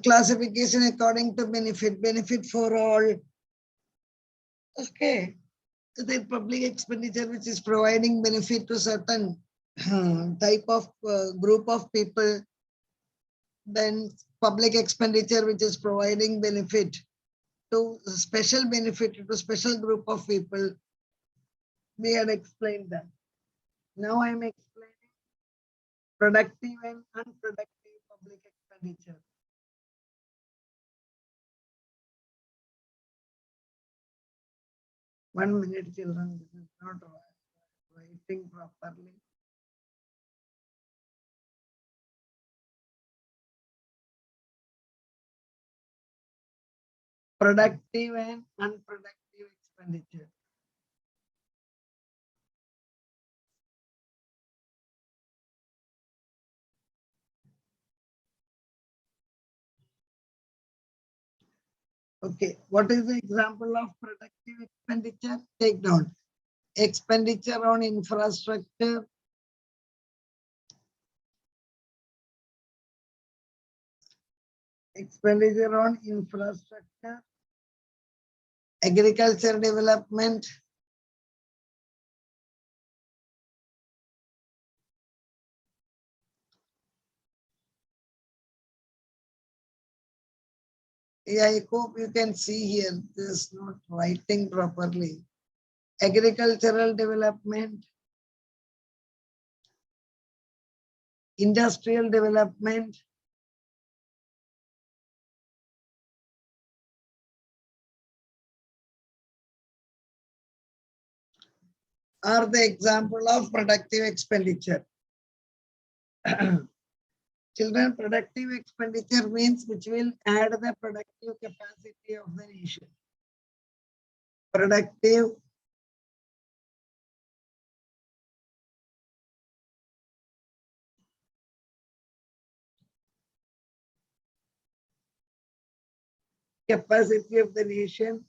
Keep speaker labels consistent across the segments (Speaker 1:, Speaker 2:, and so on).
Speaker 1: classification according to benefit for all. Okay. The public expenditure which is providing benefit to certain type of group of people, then public expenditure which is providing benefit to special benefit to special group of people. We had explained that. Now I am explaining productive and unproductive public expenditure. One minute, children, this is not writing properly. Productive and unproductive expenditure. Okay, what is the example of productive expenditure? Take down. Expenditure on infrastructure, expenditure on infrastructure, agriculture development, yeah, I hope you can see here, this is not writing properly. Agricultural development, industrial development, are the example of productive expenditure. Children, productive expenditure means which will add the productive capacity of the nation. Productive capacity of the nation.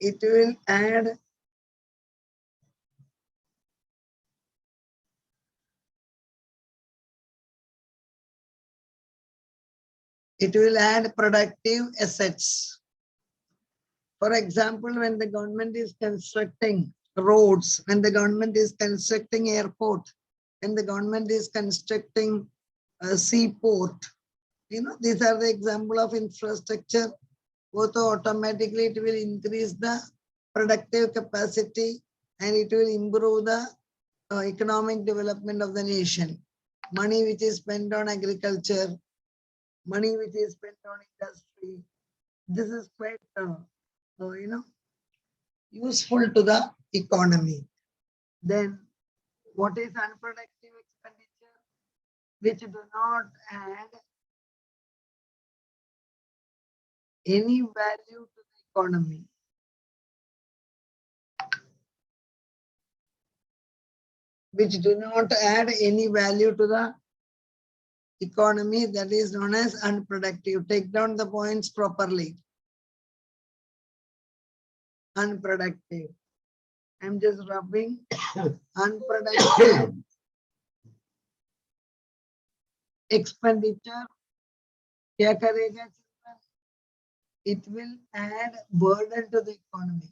Speaker 1: It will add productive assets. For example, when the government is constructing roads, when the government is constructing airport, when the government is constructing a seaport, these are the example of infrastructure. Both automatically it will increase the productive capacity and it will improve the economic development of the nation. Money which is spent on agriculture, money which is spent on industry, this is quite useful to the economy. Then what is unproductive expenditure? Which do not add any value to the economy. Which do not add any value to the economy, that is known as unproductive. Take down the points properly. Unproductive. I'm just rubbing unproductive expenditure. क्या करेगा? It will add burden to the economy.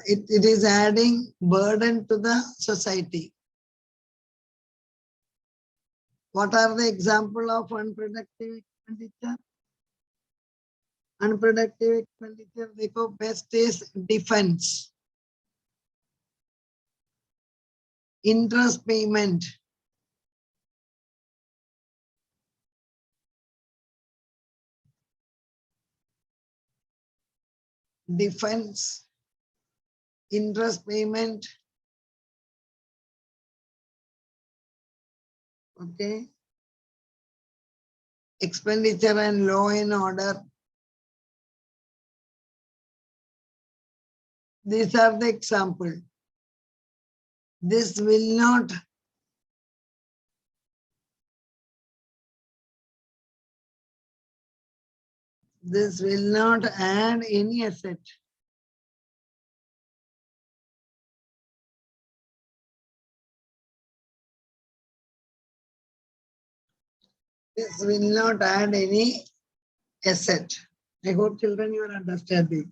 Speaker 1: It is adding burden to the society. What are the example of unproductive expenditure? Unproductive expenditure, देखो, best is defense, interest payment, defense, interest payment, okay, expenditure and law and order. These are the example. This will not This will not add any asset. This will not add any asset. I hope children you are understanding.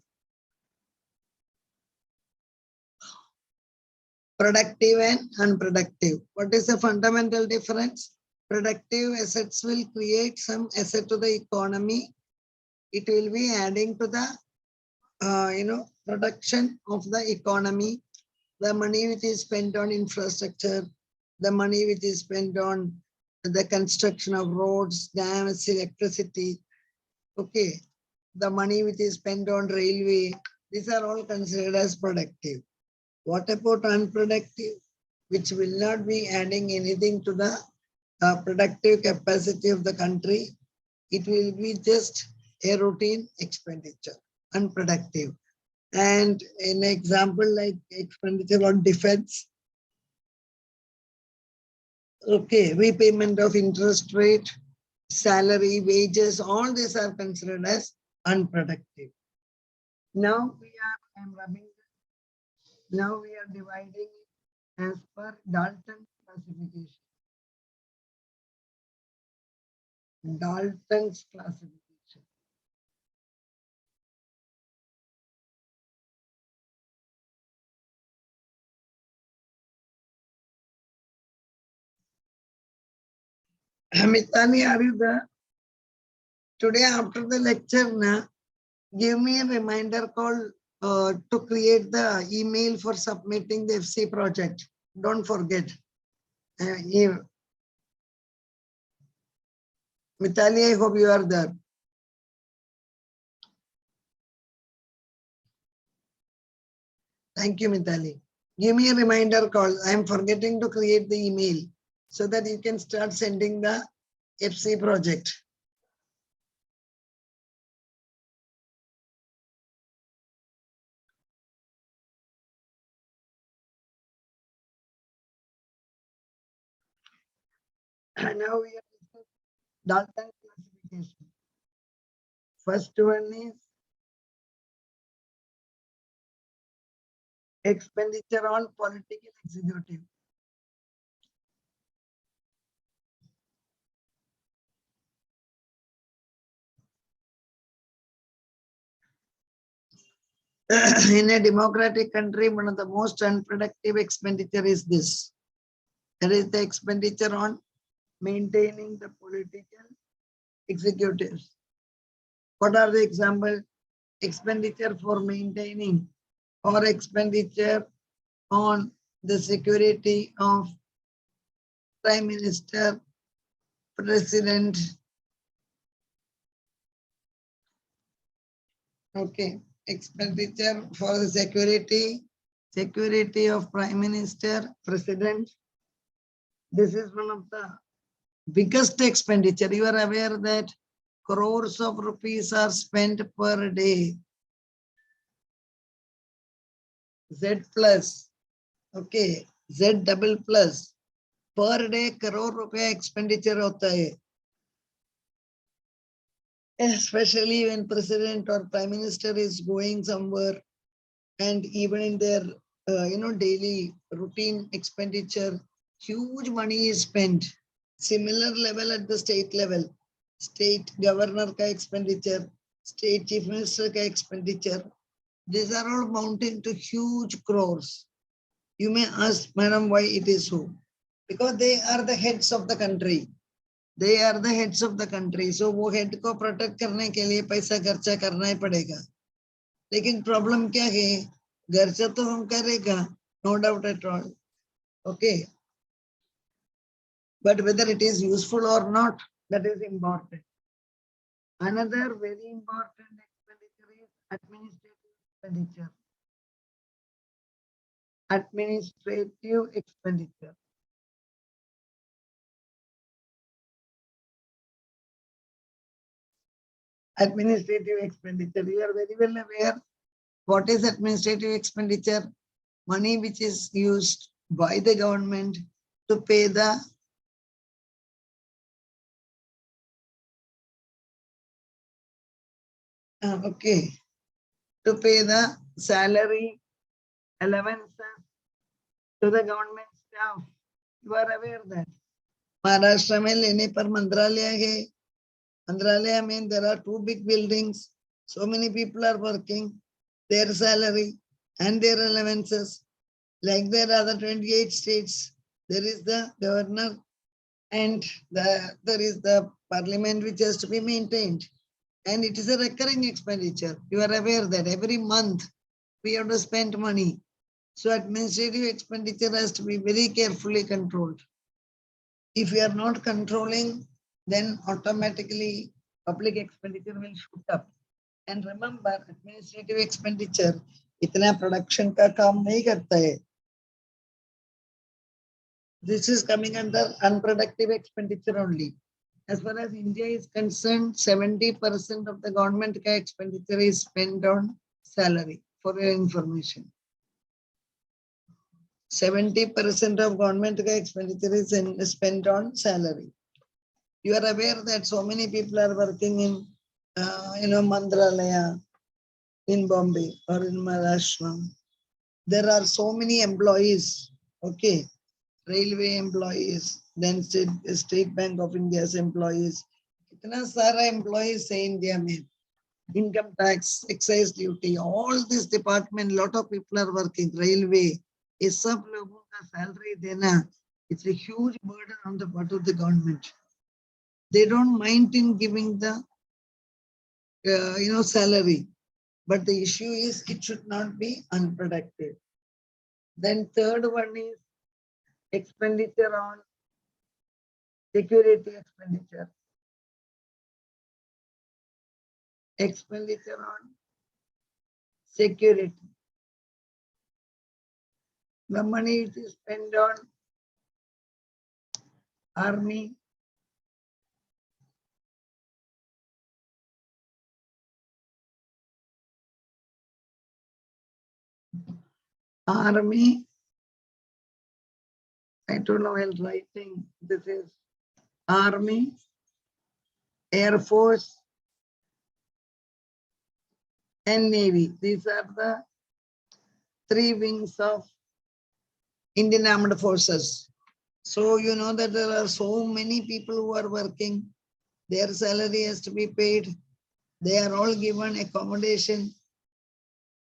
Speaker 1: Productive and unproductive. What is the fundamental difference? Productive assets will create some asset to the economy. It will be adding to the production of the economy. The money which is spent on infrastructure, the money which is spent on the construction of roads, dams, electricity, okay, the money which is spent on railway, these are all considered as productive. What about unproductive, which will not be adding anything to the productive capacity of the country? It will be just a routine expenditure, unproductive. And an example like expenditure on defense, okay, repayment of interest rate, salary, wages, all these are considered as unproductive. Now now we are dividing it as per Dalton's classification. Dalton's classification. Mitali, are you there? Today after the lecture, give me a reminder call to create the email for submitting the FC project. Don't forget. Mitali, I hope you are there. Thank you, Mitali. Give me a reminder call. I am forgetting to create the email so that you can start sending the FC project. And now we are discussing Dalton classification. First one is expenditure on political executive. In a democratic country, one of the most unproductive expenditure is this. That is the expenditure on maintaining the political executives. What are the examples? Expenditure for maintaining or expenditure on the security of Prime Minister, President. Okay, expenditure for the security of Prime Minister, President. This is one of the biggest expenditure. You are aware that crores of rupees are spent per day. Z plus, okay, Z double plus, per day crore रुपया expenditure होता है. Especially when president or prime minister is going somewhere, and even in their daily routine expenditure, huge money is spent. Similar level at the state level, state governor ka expenditure, state chief minister ka expenditure, these are all mounting to huge crores. You may ask, madam, why it is so? Because they are the heads of the country. They are the heads of the country. So वो head को protect करने के लिए पैसा खर्चा करना ही पड़ेगा. लेकिन problem क्या है? खर्चा तो हम करेगा, no doubt at all. Okay. But whether it is useful or not, that is important. Another very important expenditure is administrative expenditure. Administrative expenditure. Administrative expenditure. You are very well aware what is administrative expenditure? Money which is used by the government to pay the Okay, to pay the salary, allowances to the government staff. You are aware that Maharashtra में लेने पर मंत्रालय है. मंत्रालय में there are two big buildings. So many people are working. Their salary and their allowances, like there are the 28 states. There is the governor and there is the parliament which has to be maintained. And it is a recurring expenditure. You are aware that every month we have to spend money. So administrative expenditure has to be very carefully controlled. If we are not controlling, then automatically public expenditure will shoot up. And remember, administrative expenditure इतना production का काम नहीं करता है. This is coming under unproductive expenditure only. As far as India is concerned, 70% of the government expenditure is spent on salary, for your information. 70% of government expenditure is spent on salary. You are aware that so many people are working in, Mandralaya, in Bombay or in Maharashtra. There are so many employees, okay, railway employees, then State Bank of India's employees. Itna sara employees say India mein. Income tax, excise duty, all this department, lot of people are working, railway. ये सब लोगों का salary देना, it's a huge burden on the part of the government. They don't mind in giving the, salary, but the issue is it should not be unproductive. Then third one is expenditure on security expenditure. Expenditure on security. The money is spent on army, army. I don't know while writing. This is army, air force, and navy. These are the three wings of Indian Armed Forces. So you know that there are so many people who are working. Their salary has to be paid. They are all given accommodation.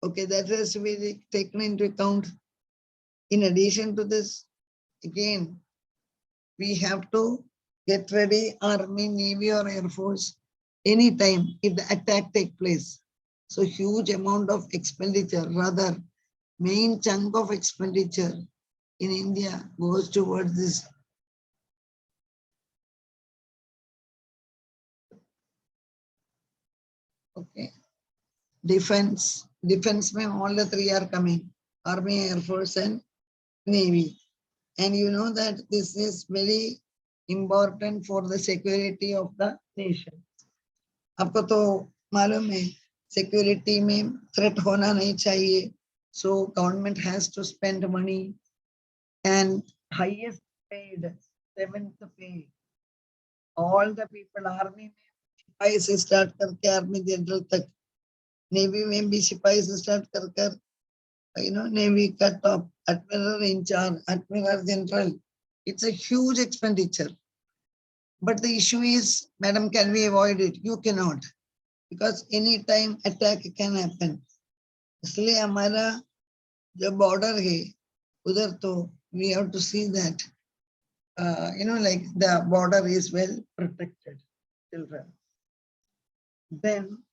Speaker 1: Okay, that has to be taken into account. In addition to this, again, we have to get ready army, navy or air force anytime if the attack take place. So huge amount of expenditure, rather main chunk of expenditure in India goes towards this. Okay. Defense mein all the three are coming, army, air force and navy. And you know that this is very important for the security of the nation. आपको तो मालूम है security में threat होना नहीं चाहिए. So government has to spend money and highest paid, 7th pay. All the people, army में सिपाही से start करके army general तक, navy में भी सिपाही से start कर Navy cut top, admiral in charge, admiral general. It's a huge expenditure. But the issue is, madam, can we avoid it? You cannot, because any time attack can happen. इसलिए हमारा जो border है, उधर तो we have to see that, like the border is well protected, children. Then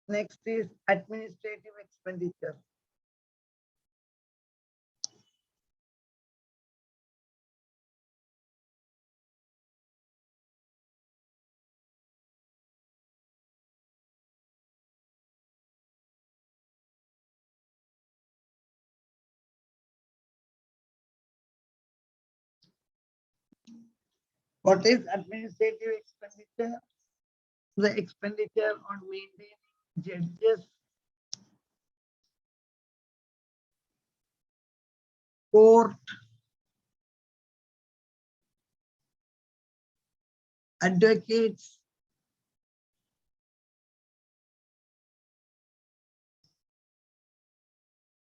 Speaker 1: next is administrative expenditure. What is administrative expenditure? The expenditure on maintaining judges, court, advocates,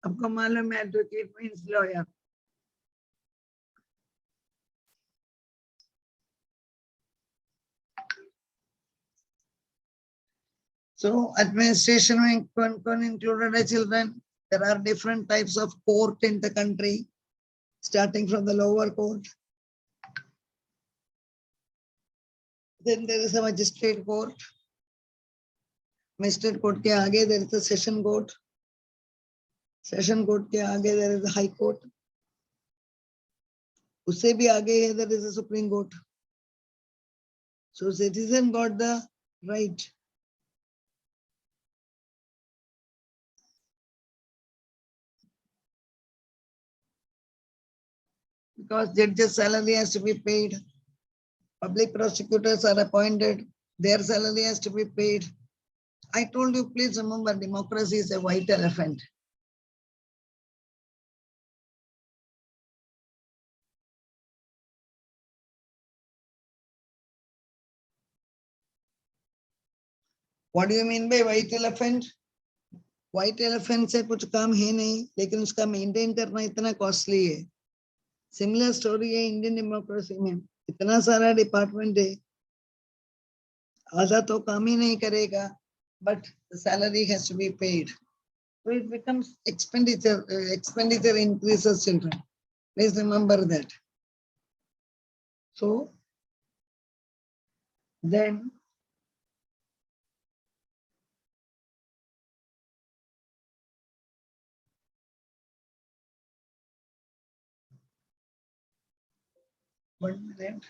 Speaker 1: आपको मालूम है advocate means lawyer. So administration में कौन included है children? There are different types of court in the country, starting from the lower court. Then there is a magistrate court. Magistrate court के आगे there is a session court. Session court के आगे there is a high court. उससे भी आगे है there is a Supreme Court. So citizen got the right. Because judges' salary has to be paid. Public prosecutors are appointed. Their salary has to be paid. I told you, please remember, democracy is a white elephant. What do you mean by white elephant? White elephant से कुछ काम है नहीं, लेकिन उसका maintain करना इतना costly है. सिमिलर स्टोरी है इंडियन डेमोक्रेसी में. इतना सारा डिपार्टमेंट है, आधा तो काम ही नहीं करेगा, but the salary has to be paid. So it becomes expenditure. Expenditure increases, children. Please remember that. So then one minute.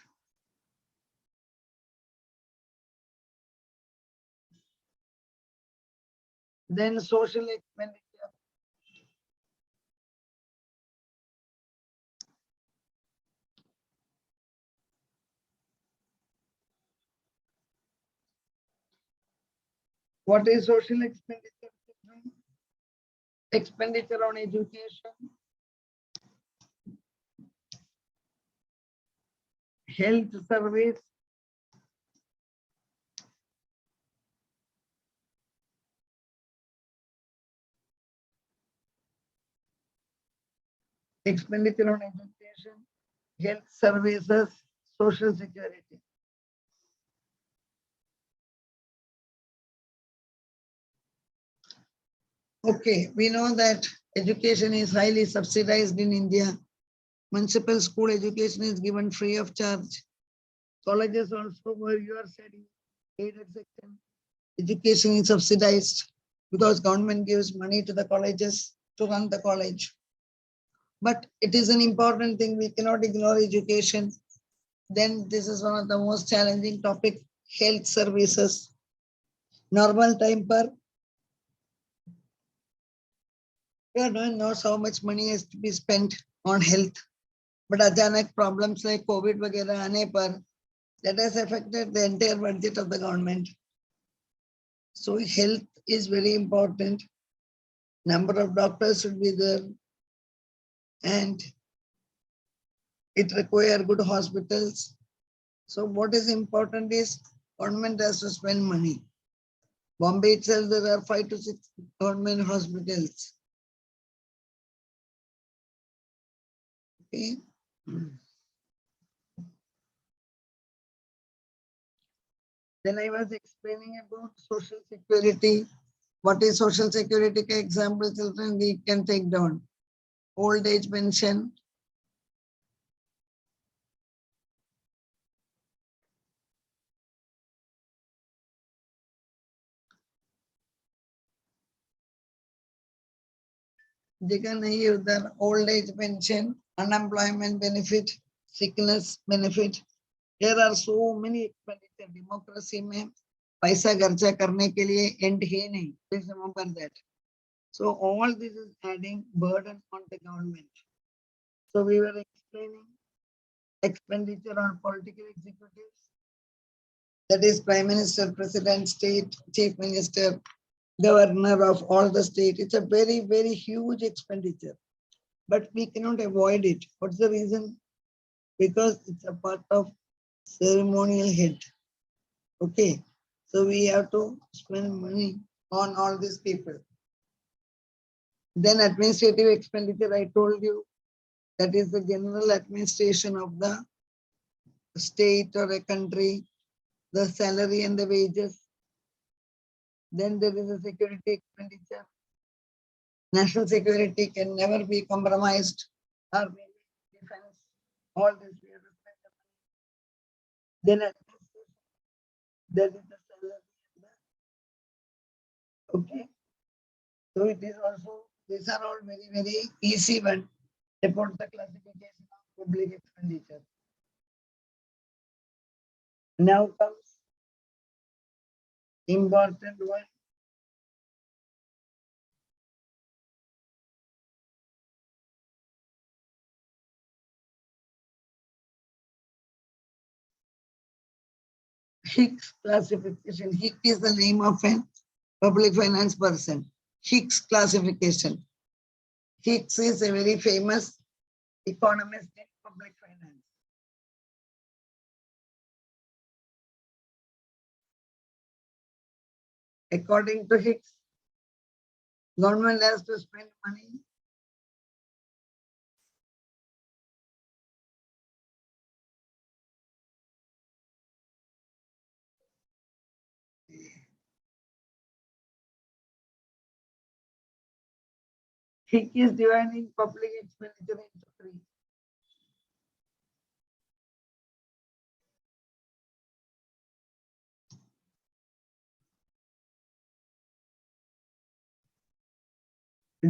Speaker 1: Then social expenditure. What is social expenditure? Expenditure on education, health service, expenditure on education, health services, social security. Okay, we know that education is highly subsidized in India. Municipal school education is given free of charge. Colleges also, where you are studying, aided section. Education is subsidized because government gives money to the colleges to run the college. But it is an important thing. We cannot ignore education. Then this is one of the most challenging topic, health services. Normal time per, everyone knows how much money has to be spent on health. But achanak problems like COVID वगैरह आने पर, that has affected the entire budget of the government. So health is very important. Number of doctors should be there. And it requires good hospitals. So what is important is government has to spend money. Bombay itself, there are 5 to 6 government hospitals. Okay. Then I was explaining about social security. What is social security? Example, children, we can take down. Old age pension. देखा नहीं उधर old age pension, unemployment benefit, sickness benefit. There are so many expenditure. Democracy में पैसा खर्चा करने के लिए end है नहीं. Please remember that. So all this is adding burden on the government. So we were explaining expenditure on political executives. That is Prime Minister, President, State, Chief Minister, Governor of all the state. It's a very, very huge expenditure. But we cannot avoid it. What's the reason? Because it's a part of ceremonial head. Okay. So we have to spend money on all these people. Then administrative expenditure, I told you, that is the general administration of the state or a country, the salary and the wages. Then there is a security expenditure. National security can never be compromised. Army, defense, all this we have to spend the money. Then administration, that is the salary. Okay. So it is also, these are all very, very easy one about the classification of public expenditure. Now comes important one. Hicks classification. Hicks is the name of a public finance person. Hicks classification. Hicks is a very famous economist in public finance. According to Hicks, government has to spend money Hicks is dividing public expenditure into three.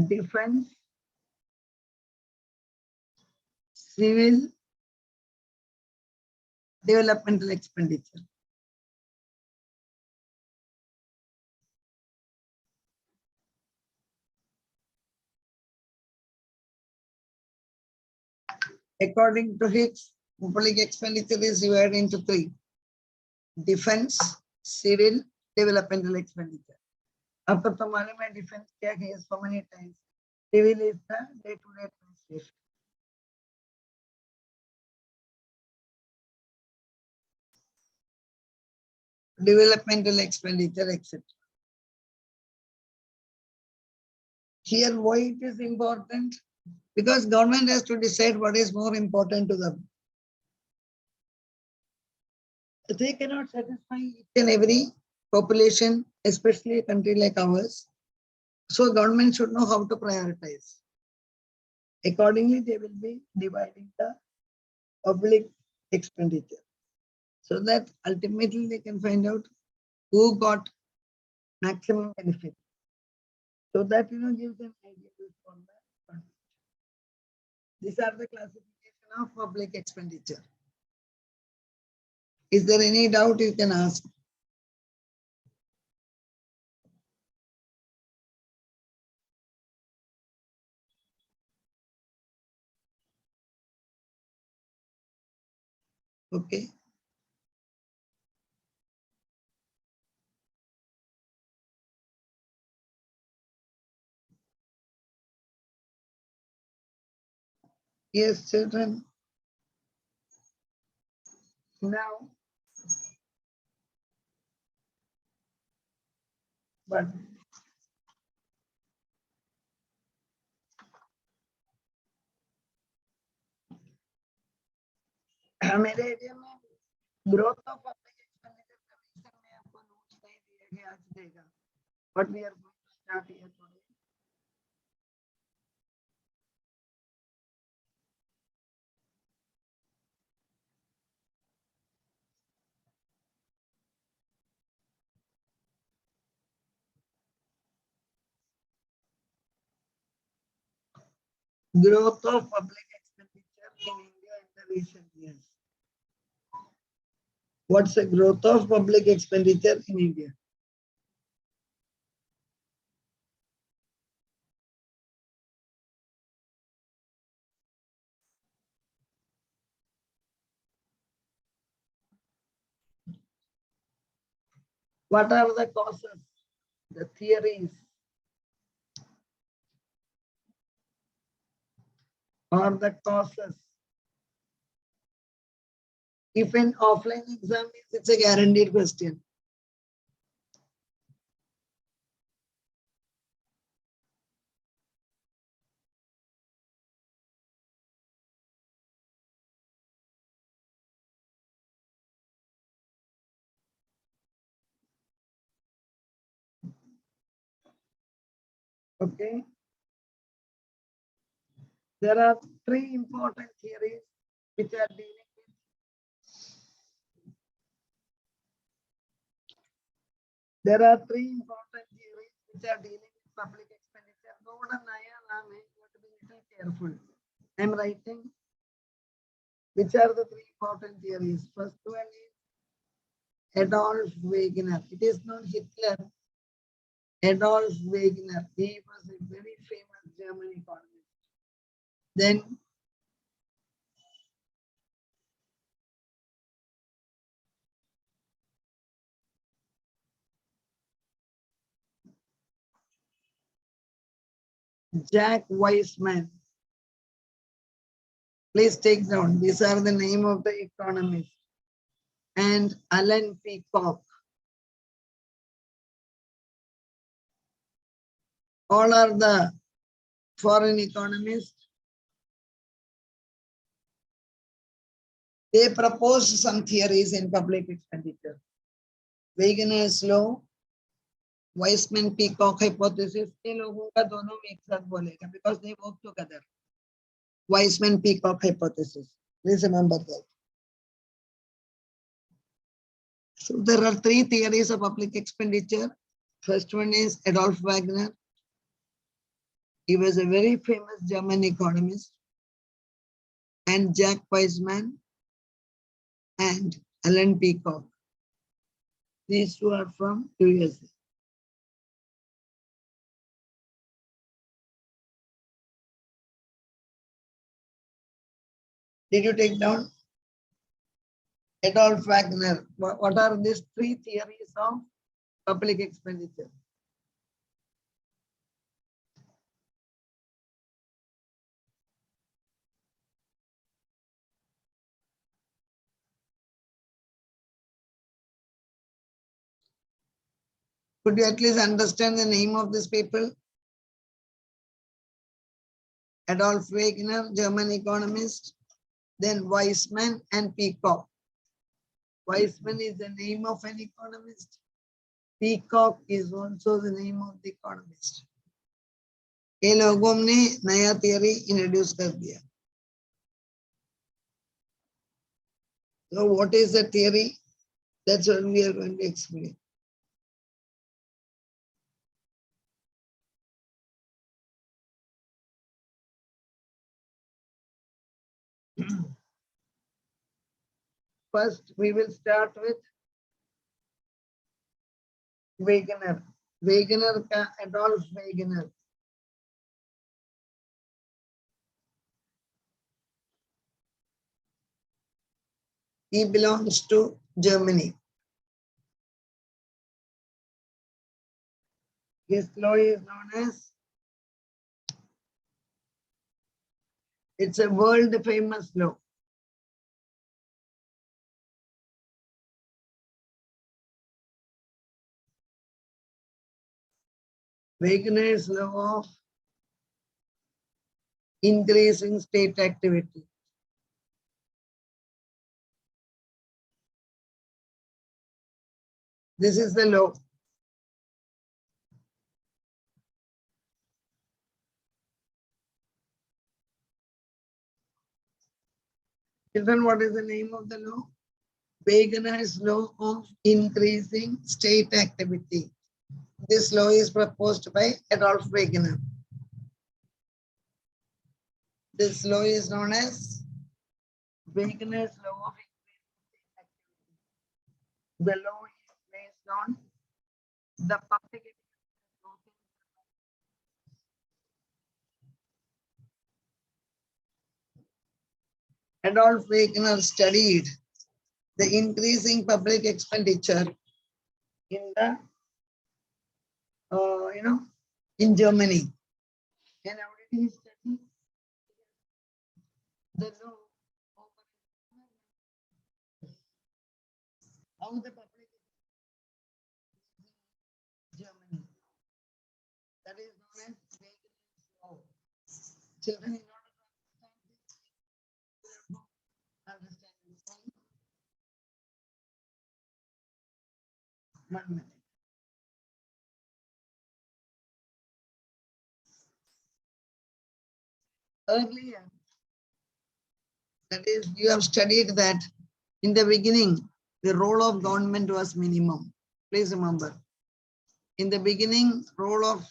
Speaker 1: Defense, civil, developmental expenditure. According to Hicks, public expenditure is divided into three: defense, civil, developmental expenditure. आपको तो मालूम है defence क्या है, so many times. Civil is the day-to-day administration. Developmental expenditure, etc. Here, why it is important? Because government has to decide what is more important to them. They cannot satisfy each and every population, especially a country like ours. So government should know how to prioritize. Accordingly, they will be dividing the public expenditure so that ultimately they can find out who got maximum benefit. So that gives an idea for the. These are the classification of public expenditure. Is there any doubt you can ask? Okay. Yes, children. Now, but मेरे area में growth of public expenditure का reason में आपको notes नहीं दिया गया, आज देगा. But we are going to start here today. Growth of public expenditure in India in the recent years. What's the growth of public expenditure in India? What are the causes, the theories, or the causes? If an offline exam is, it's a guaranteed question. Okay. There are three important theories which are dealing with. There are three important theories which are dealing with public expenditure. You have to be little careful. I'm writing. Which are the three important theories? First one is Adolf Wegener. It is not Hitler. Adolf Wegener. He was a very famous German economist. Then Jack Weissman. Please take down. These are the name of the economists. And Alan Peacock. All are the foreign economists. They proposed some theories in public expenditure. Wegener's law, Weissman Peacock hypothesis, इन लोगों का दोनों में एक साथ बोलेगा because they work together. Weissman Peacock hypothesis. Please remember that. So there are three theories of public expenditure. First one is Adolf Wagner. He was a very famous German economist. And Jack Weissman and Alan Peacock. These two are from USA. Did you take down? Adolf Wagner. What are these three theories of public expenditure? Could you at least understand the name of these people? Adolf Wegener, German economist, then Weissman and Peacock. Weissman is the name of an economist. Peacock is also the name of the economist. ये लोगों ने नया theory introduce कर दिया. So what is the theory? That's what we are going to explain. First, we will start with Wegener. Wegener का Adolf Wegener. He belongs to Germany. His law is known as, it's a world famous law. Wegener's law of increasing state activity. This is the law. Children, what is the name of the law? Wegener's law of increasing state activity. This law is proposed by Adolf Wegener. This law is known as Wegener's law of increasing state activity. The law is based on the public. Adolf Wegener studied the increasing public expenditure in the, in Germany. And how did he study the law of how the public Germany? That is known as Wegener's law. Children, in order to understand this, one minute. Earlier, that is, you have studied that in the beginning, the role of government was minimum. Please remember, in the beginning, role of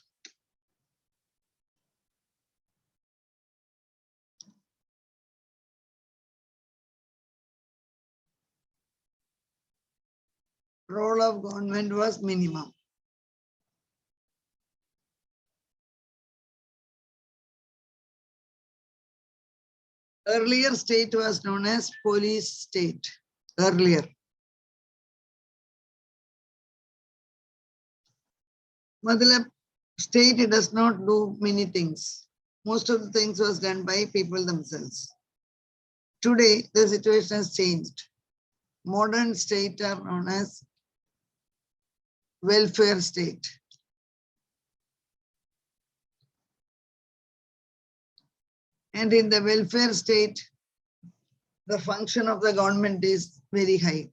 Speaker 1: government was minimum. Earlier state was known as police state. Earlier. Matlab, state does not do many things. Most of the things was done by people themselves. Today, the situation has changed. Modern state are known as welfare state. And in the welfare state, the function of the government is very high.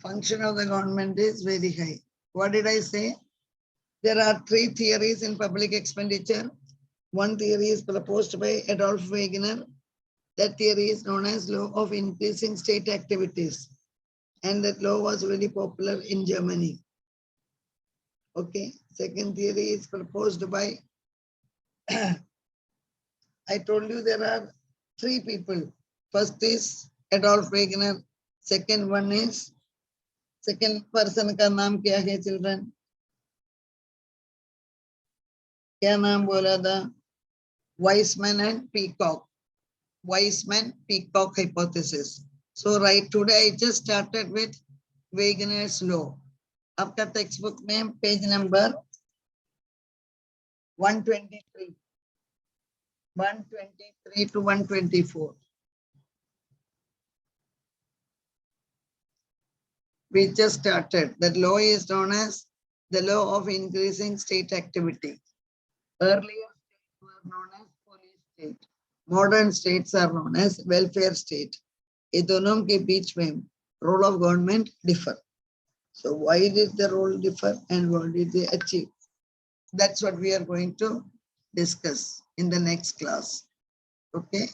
Speaker 1: Function of the government is very high. What did I say? There are three theories in public expenditure. One theory is proposed by Adolf Wegener. That theory is known as law of increasing state activities. And that law was very popular in Germany. Okay. Second theory is proposed by, I told you there are three people. First is Adolf Wegener. Second one is, second person का नाम क्या है children? क्या नाम बोला था? Weismann and Peacock. Weismann-Peacock hypothesis. So right today I just started with Wegener's law. After textbook name, page number 123. 123 to 124. We just started. That law is known as the law of increasing state activity. Earlier states were known as police state. Modern states are known as welfare state. ये दोनों के बीच में role of government differ. So why did the role differ and what did they achieve? That's what we are going to discuss in the next class. Okay.